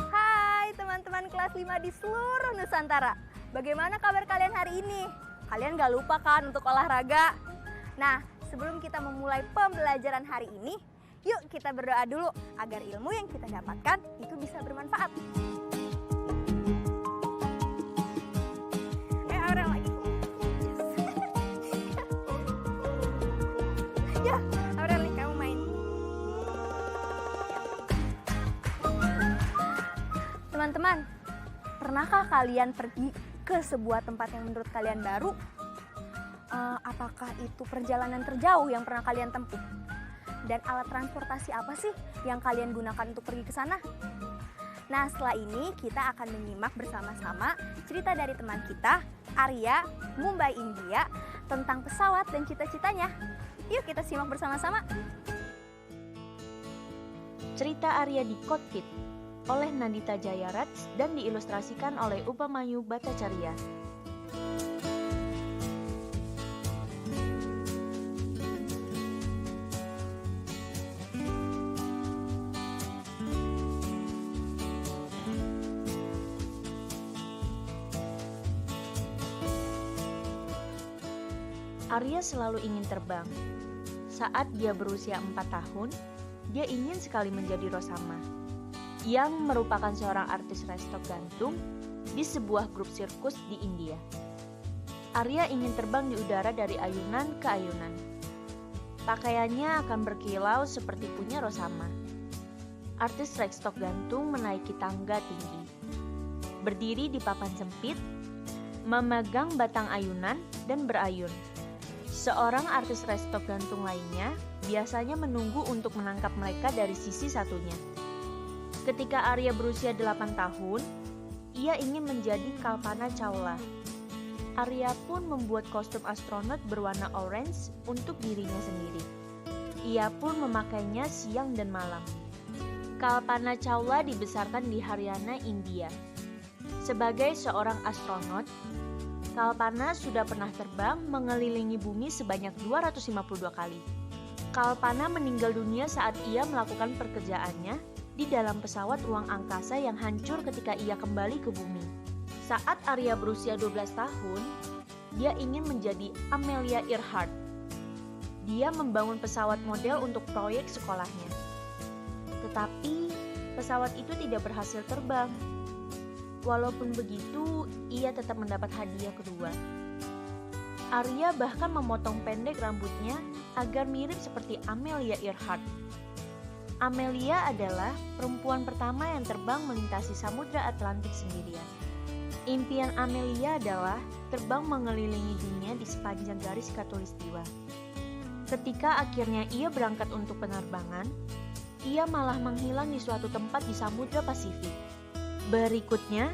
Hai teman-teman kelas 5 di seluruh Nusantara. Bagaimana kabar kalian hari ini? Kalian gak lupa kan untuk olahraga? Nah, sebelum kita memulai pembelajaran hari ini, yuk kita berdoa dulu agar ilmu yang kita dapatkan itu bisa bermanfaat. Aurel lagi. Ya, Aurel nih kamu main. Teman-teman, pernahkah kalian pergi ke sebuah tempat yang menurut kalian baru? Apakah itu perjalanan terjauh yang pernah kalian tempuh? Dan alat transportasi apa sih yang kalian gunakan untuk pergi ke sana? Nah, setelah ini kita akan menyimak bersama-sama cerita dari teman kita, Arya, Mumbai, India, tentang pesawat dan cita-citanya. Yuk kita simak bersama-sama. Cerita Arya di Cockpit oleh Nandita Jayaraj dan diilustrasikan oleh Upamayu Bhattacharya. Arya selalu ingin terbang. Saat dia berusia 4 tahun, dia ingin sekali menjadi Rosama, yang merupakan seorang artis restock gantung di sebuah grup sirkus di India. Arya ingin terbang di udara dari ayunan ke ayunan. Pakaiannya akan berkilau seperti punya Rosama. Artis restock gantung menaiki tangga tinggi, berdiri di papan sempit, memegang batang ayunan dan berayun. Seorang artis restock gantung lainnya biasanya menunggu untuk menangkap mereka dari sisi satunya. Ketika Arya berusia 8 tahun, ia ingin menjadi Kalpana Chawla. Arya pun membuat kostum astronot berwarna orange untuk dirinya sendiri. Ia pun memakainya siang dan malam. Kalpana Chawla dibesarkan di Haryana, India. Sebagai seorang astronot, Kalpana sudah pernah terbang mengelilingi bumi sebanyak 252 kali. Kalpana meninggal dunia saat ia melakukan pekerjaannya di dalam pesawat ruang angkasa yang hancur ketika ia kembali ke bumi. Saat Arya berusia 12 tahun, dia ingin menjadi Amelia Earhart. Dia membangun pesawat model untuk proyek sekolahnya. Tetapi, pesawat itu tidak berhasil terbang. Walaupun begitu, ia tetap mendapat hadiah kedua. Arya bahkan memotong pendek rambutnya agar mirip seperti Amelia Earhart. Amelia adalah perempuan pertama yang terbang melintasi Samudra Atlantik sendirian. Impian Amelia adalah terbang mengelilingi dunia di sepanjang garis khatulistiwa. Ketika akhirnya ia berangkat untuk penerbangan, ia malah menghilang di suatu tempat di Samudra Pasifik. Berikutnya,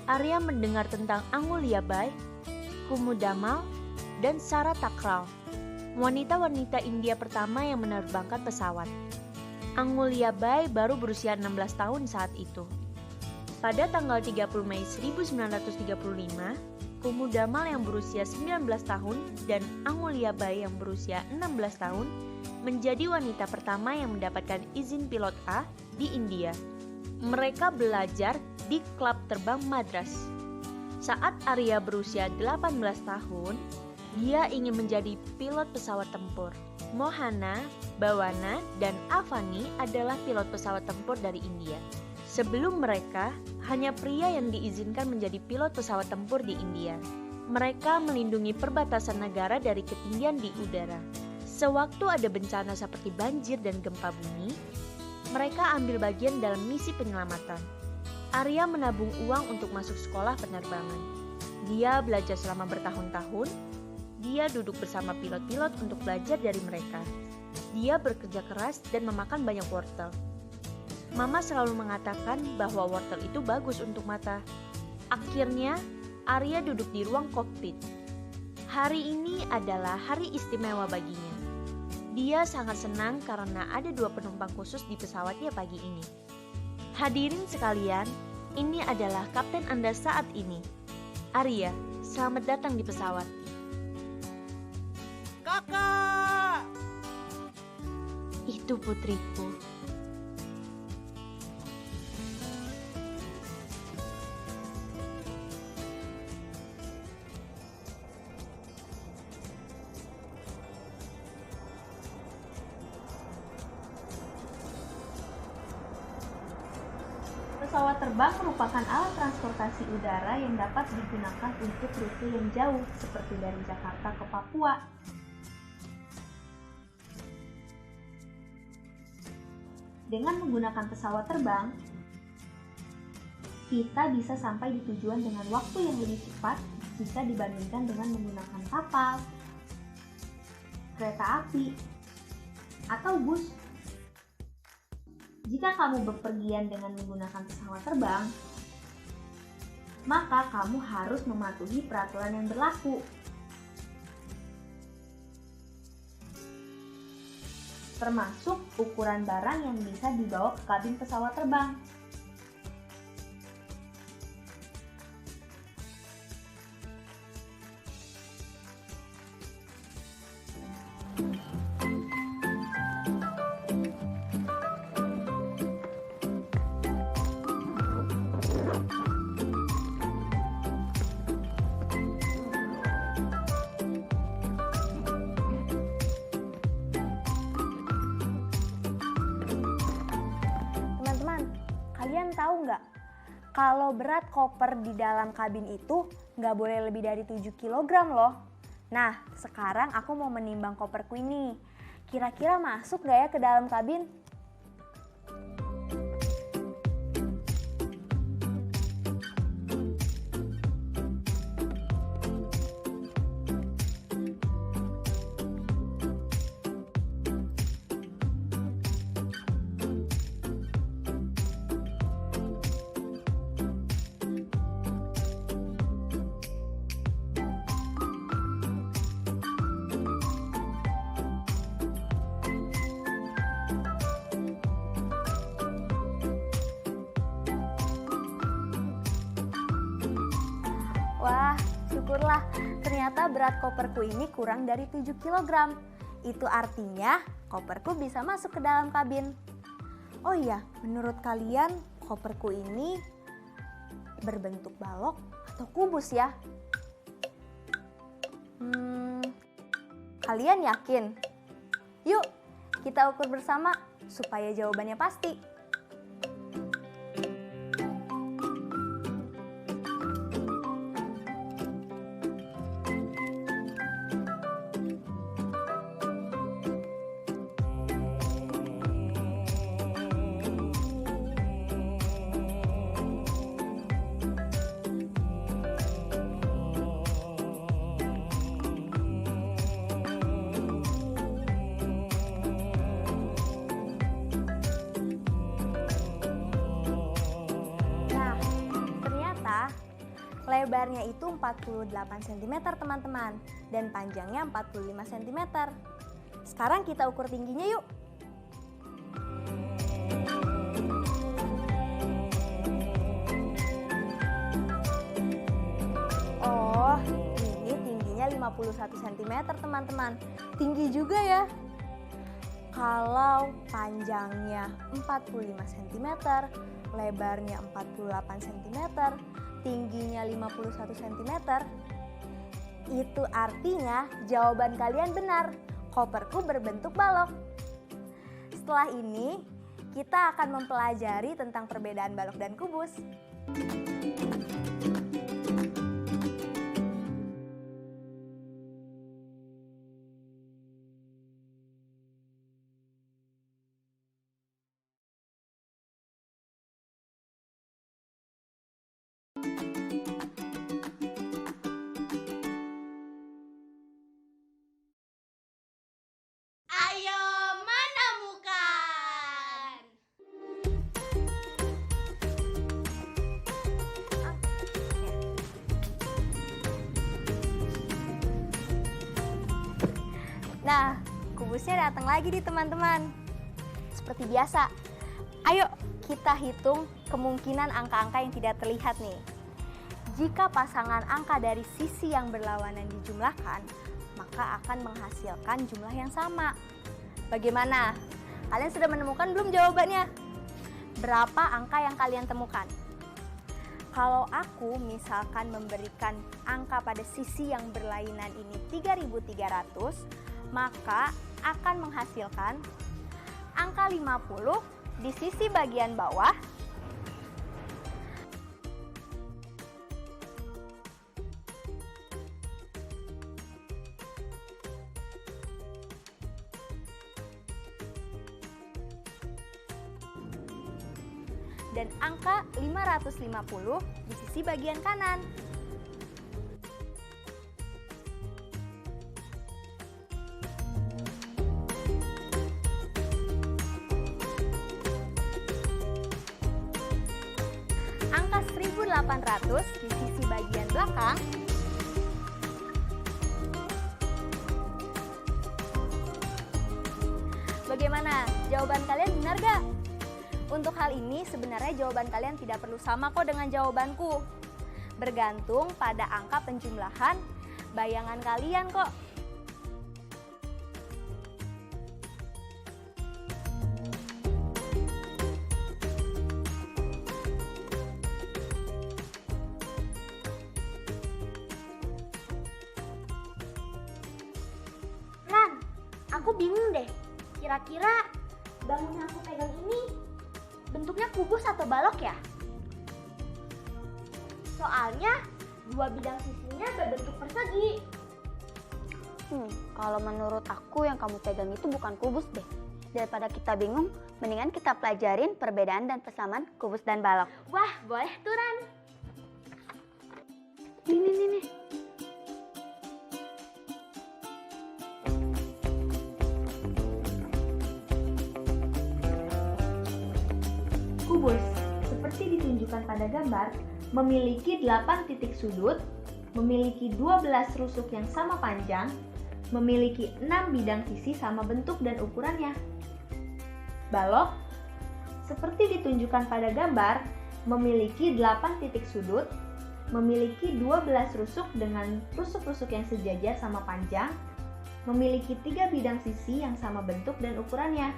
Arya mendengar tentang Angulia Bai, Kumudamal, dan Sara Thakral, wanita-wanita India pertama yang menerbangkan pesawat. Angulia Bai baru berusia 16 tahun saat itu. Pada tanggal 30 Mei 1935, Kumudamal yang berusia 19 tahun dan Angulia Bai yang berusia 16 tahun menjadi wanita pertama yang mendapatkan izin pilot A di India. Mereka belajar di klub terbang Madras. Saat Arya berusia 18 tahun, dia ingin menjadi pilot pesawat tempur. Mohana, Bawana, dan Avani adalah pilot pesawat tempur dari India. Sebelum mereka, hanya pria yang diizinkan menjadi pilot pesawat tempur di India. Mereka melindungi perbatasan negara dari ketinggian di udara. Sewaktu ada bencana seperti banjir dan gempa bumi, mereka ambil bagian dalam misi penyelamatan. Arya menabung uang untuk masuk sekolah penerbangan. Dia belajar selama bertahun-tahun. Dia duduk bersama pilot-pilot untuk belajar dari mereka. Dia bekerja keras dan memakan banyak wortel. Mama selalu mengatakan bahwa wortel itu bagus untuk mata. Akhirnya, Arya duduk di ruang kokpit. Hari ini adalah hari istimewa baginya. Dia sangat senang karena ada 2 penumpang khusus di pesawatnya pagi ini. Hadirin sekalian, ini adalah kapten Anda saat ini. Arya, selamat datang di pesawat. Kakak! Itu putriku. Pesawat terbang merupakan alat transportasi udara yang dapat digunakan untuk rute yang jauh, seperti dari Jakarta ke Papua. Dengan menggunakan pesawat terbang, kita bisa sampai di tujuan dengan waktu yang lebih cepat jika dibandingkan dengan menggunakan kapal, kereta api, atau bus. Jika kamu bepergian dengan menggunakan pesawat terbang, maka kamu harus mematuhi peraturan yang berlaku. Termasuk ukuran barang yang bisa dibawa ke kabin pesawat terbang. Kalian tahu nggak, kalau berat koper di dalam kabin itu nggak boleh lebih dari 7 kg loh. Nah, sekarang aku mau menimbang koperku ini. Kira-kira masuk nggak ya ke dalam kabin? Wah, syukurlah, ternyata berat koperku ini kurang dari 7 kg. Itu artinya koperku bisa masuk ke dalam kabin. Oh iya, menurut kalian koperku ini berbentuk balok atau kubus ya? Kalian yakin? Yuk, kita ukur bersama supaya jawabannya pasti. Lebarnya itu 48 cm teman-teman, dan panjangnya 45 cm. Sekarang kita ukur tingginya yuk. Oh, ini tingginya 51 cm teman-teman. Tinggi juga ya. Kalau panjangnya 45 cm, lebarnya 48 cm, tingginya 51 cm, itu artinya jawaban kalian benar. koperku berbentuk balok. Setelah ini, kita akan mempelajari tentang perbedaan balok dan kubus. Ayo menemukan. Nah, kubusnya datang lagi nih teman-teman. Seperti biasa, ayo kita hitung kemungkinan angka-angka yang tidak terlihat nih. Jika pasangan angka dari sisi yang berlawanan dijumlahkan, maka akan menghasilkan jumlah yang sama. Bagaimana? Kalian sudah menemukan belum jawabannya? Berapa angka yang kalian temukan? Kalau aku misalkan memberikan angka pada sisi yang berlainan ini 3.300, maka akan menghasilkan angka 50 di sisi bagian bawah dan angka 550 di sisi bagian kanan. Angka 1800 di sisi bagian belakang. Bagaimana? Jawaban kalian benar gak? Untuk hal ini sebenarnya jawaban kalian tidak perlu sama kok dengan jawabanku. Bergantung pada angka penjumlahan bayangan kalian kok. Ran, aku bingung deh. Kira-kira bangun yang aku pegang ini bentuknya kubus atau balok ya? Soalnya dua bidang sisinya berbentuk persegi. Kalau menurut aku yang kamu pegang itu bukan kubus deh. Daripada kita bingung, mendingan kita pelajarin perbedaan dan persamaan kubus dan balok. Wah, boleh tuh Ran. Nih. Kubus, seperti ditunjukkan pada gambar, memiliki 8 titik sudut, memiliki 12 rusuk yang sama panjang, memiliki 6 bidang sisi sama bentuk dan ukurannya. Balok, seperti ditunjukkan pada gambar, memiliki 8 titik sudut, memiliki 12 rusuk dengan rusuk-rusuk yang sejajar sama panjang, memiliki 3 bidang sisi yang sama bentuk dan ukurannya.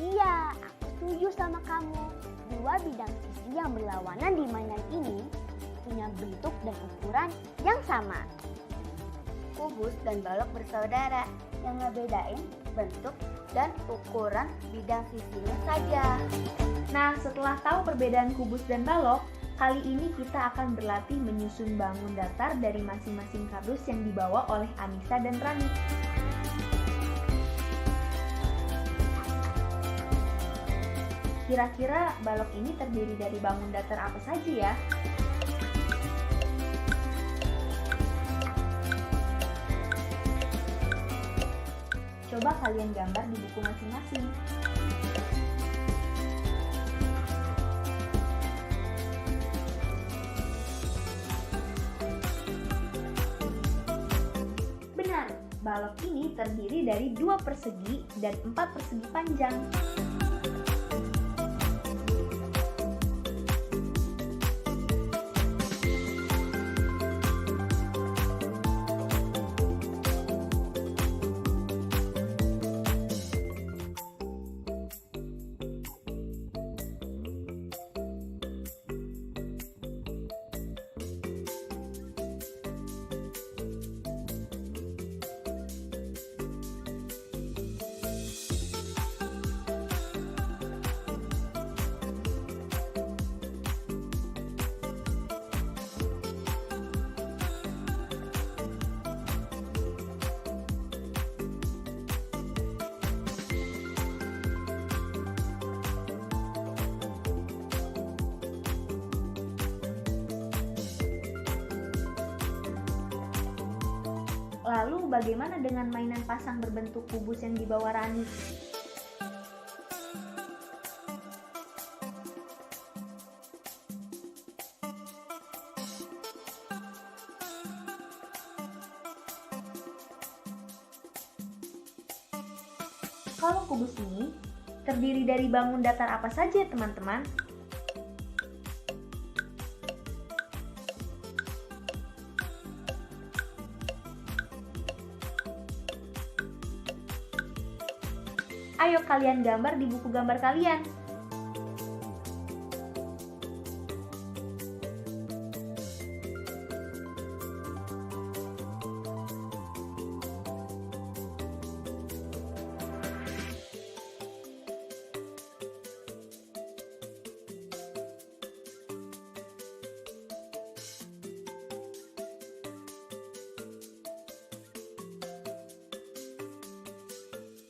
Iya, aku setuju sama kamu. Dua bidang sisi yang berlawanan di mainan ini punya bentuk dan ukuran yang sama. Kubus dan balok bersaudara, yang ngebedain bentuk dan ukuran bidang sisinya saja. Nah, setelah tahu perbedaan kubus dan balok, kali ini kita akan berlatih menyusun bangun datar dari masing-masing kardus yang dibawa oleh Anissa dan Rani. Kira-kira balok ini terdiri dari bangun datar apa saja ya? Coba kalian gambar di buku masing-masing. Benar, balok ini terdiri dari 2 persegi dan 4 persegi panjang. Lalu bagaimana dengan mainan pasang berbentuk kubus yang dibawa Rani? Kalau kubus ini terdiri dari bangun datar apa saja, teman-teman? Ayo kalian gambar di buku gambar kalian.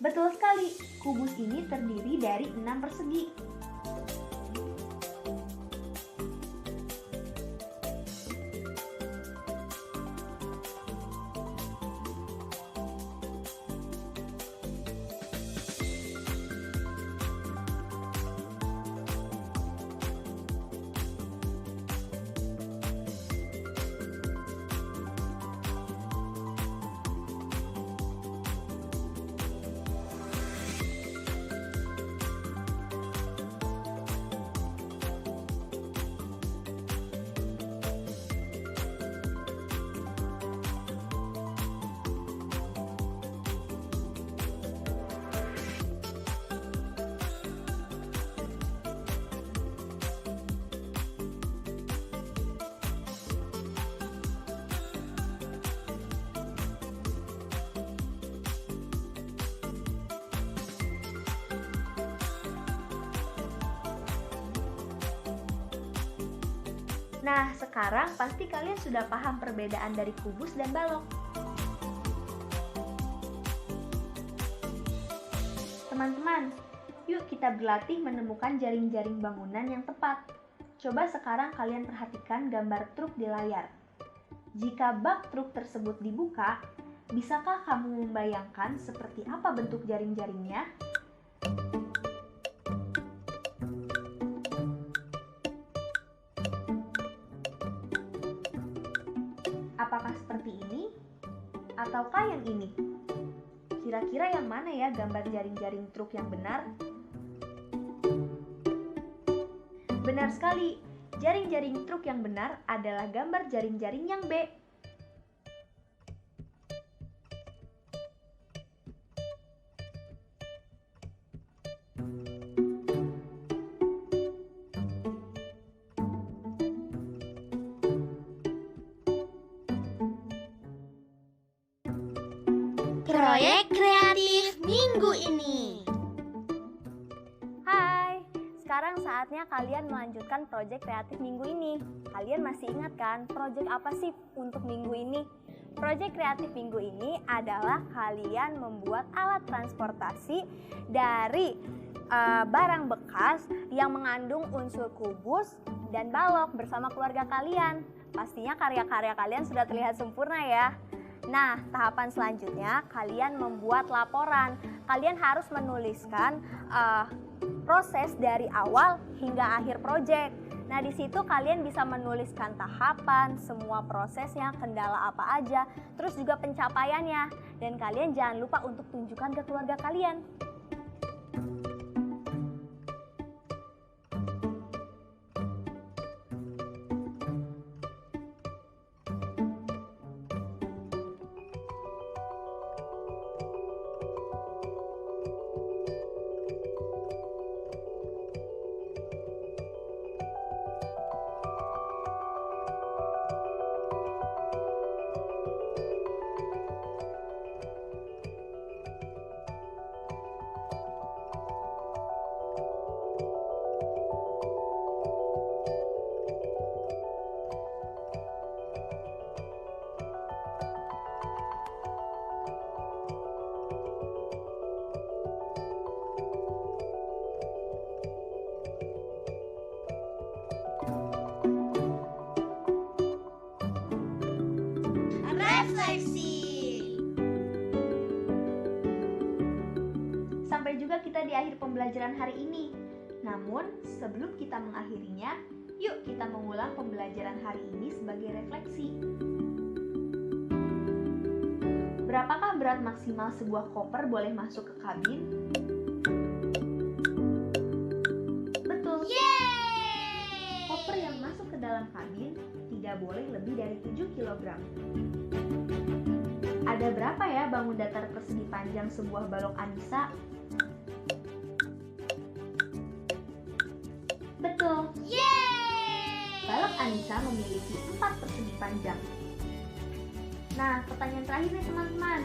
Betul sekali, kubus ini terdiri dari 6 persegi. Nah, sekarang pasti kalian sudah paham perbedaan dari kubus dan balok. Teman-teman, yuk kita berlatih menemukan jaring-jaring bangunan yang tepat. Coba sekarang kalian perhatikan gambar truk di layar. Jika bak truk tersebut dibuka, bisakah kamu membayangkan seperti apa bentuk jaring-jaringnya? Apakah seperti ini? Ataukah yang ini? Kira-kira yang mana ya gambar jaring-jaring truk yang benar? Benar sekali, jaring-jaring truk yang benar adalah gambar jaring-jaring yang B. Proyek kreatif minggu ini. Hai, sekarang saatnya kalian melanjutkan proyek kreatif minggu ini. Kalian masih ingat kan proyek apa sih untuk minggu ini? Proyek kreatif minggu ini adalah kalian membuat alat transportasi dari barang bekas yang mengandung unsur kubus dan balok bersama keluarga kalian. Pastinya karya-karya kalian sudah terlihat sempurna ya. Nah, tahapan selanjutnya kalian membuat laporan. Kalian harus menuliskan proses dari awal hingga akhir proyek. Nah, di situ kalian bisa menuliskan tahapan, semua prosesnya, kendala apa aja, terus juga pencapaiannya. Dan kalian jangan lupa untuk tunjukkan ke keluarga kalian. akhir pembelajaran hari ini. Namun, sebelum kita mengakhirinya, yuk kita mengulang pembelajaran hari ini sebagai refleksi. Berapakah berat maksimal sebuah koper boleh masuk ke kabin? Betul. Koper yang masuk ke dalam kabin tidak boleh lebih dari 7 kg. Ada berapa ya bangun datar persegi panjang sebuah balok Anissa? Betul. Balok Anissa memiliki 4 persegi panjang. Nah, pertanyaan terakhir nih teman-teman.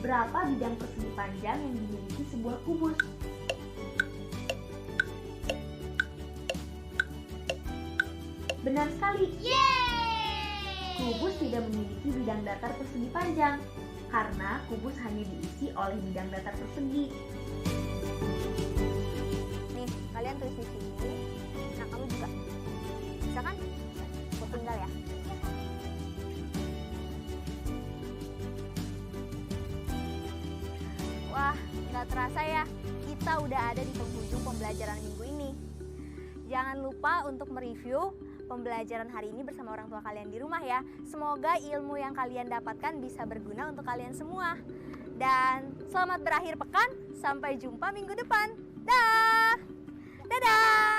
Berapa bidang persegi panjang yang dimiliki sebuah kubus? Benar sekali. Kubus tidak memiliki bidang datar persegi panjang karena kubus hanya diisi oleh bidang datar persegi. Nih, kalian tulis di sini. Nah, kamu juga. Bisa kan? Aku tinggal ya. Wah, nggak terasa ya. Kita udah ada di penghujung pembelajaran minggu ini. Jangan lupa untuk mereview pembelajaran hari ini bersama orang tua kalian di rumah ya. Semoga ilmu yang kalian dapatkan bisa berguna untuk kalian semua. Dan selamat berakhir pekan, sampai jumpa minggu depan. Dah! Dadah!